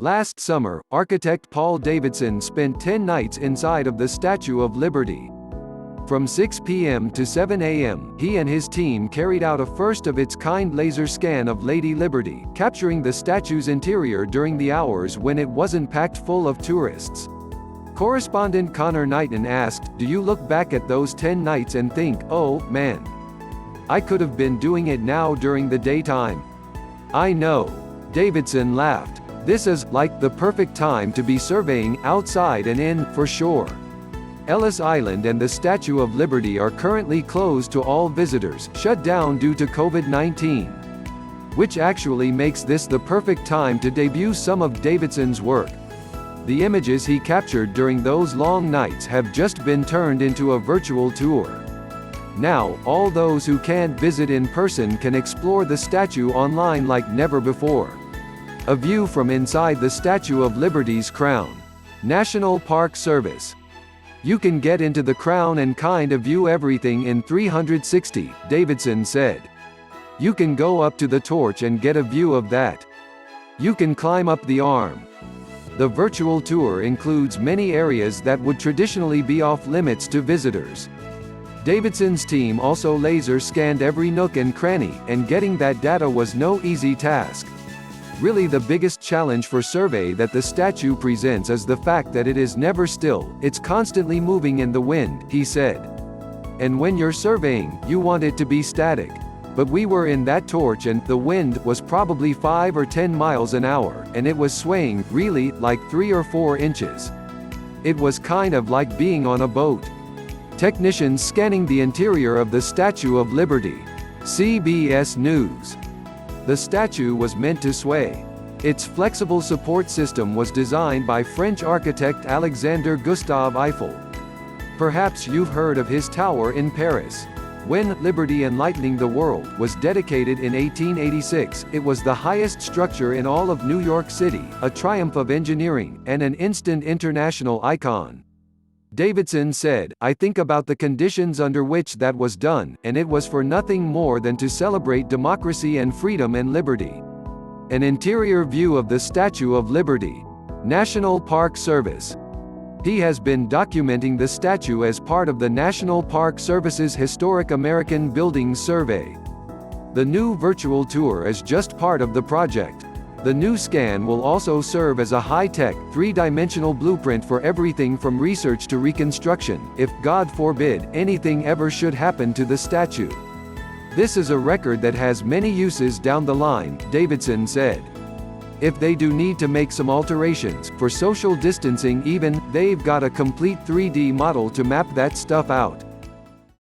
Last summer, architect Paul Davidson spent 10 nights inside of the Statue of Liberty. From 6 p.m. to 7 a.m., he and his team carried out a first-of-its-kind laser scan of Lady Liberty, capturing the statue's interior during the hours when it wasn't packed full of tourists. Correspondent Conor Knighton asked, "Do you look back at those 10 nights and think, oh, man, I could have been doing it now during the daytime?" "I know." Davidson laughed. "This is, like, the perfect time to be surveying, outside and in, for sure." Ellis Island and the Statue of Liberty are currently closed to all visitors, shut down due to COVID-19. Which actually makes this the perfect time to debut some of Davidson's work. The images he captured during those long nights have just been turned into a virtual tour. Now, all those who can't visit in person can explore the statue online like never before. A view from inside the Statue of Liberty's crown. National Park Service. "You can get into the crown and kind of view everything in 360, Davidson said. "You can go up to the torch and get a view of that. You can climb up the arm." The virtual tour includes many areas that would traditionally be off-limits to visitors. Davidson's team also laser scanned every nook and cranny, and getting that data was no easy task. Really, the biggest challenge for survey that the statue presents is the fact that it is never still, it's constantly moving in the wind, he said. "And when you're surveying, you want it to be static. But we were in that torch and the wind was probably 5 or 10 miles an hour, and it was swaying, really, like 3 or 4 inches. It was kind of like being on a boat." Technicians scanning the interior of the Statue of Liberty. CBS News. The statue was meant to sway. Its flexible support system was designed by French architect Alexander Gustave Eiffel. Perhaps you've heard of his tower in Paris. When Liberty Enlightening the World was dedicated in 1886, it was the highest structure in all of New York City, a triumph of engineering, and an instant international icon. Davidson said, "I think about the conditions under which that was done, and it was for nothing more than to celebrate democracy and freedom and liberty." An interior view of the Statue of Liberty. National Park Service. He has been documenting the statue as part of the National Park Service's Historic American Buildings Survey. The new virtual tour is just part of the project. The new scan will also serve as a high-tech, 3-dimensional blueprint for everything from research to reconstruction, if, God forbid, anything ever should happen to the statue. "This is a record that has many uses down the line," Davidson said. "If they do need to make some alterations, for social distancing even, they've got a complete 3D model to map that stuff out."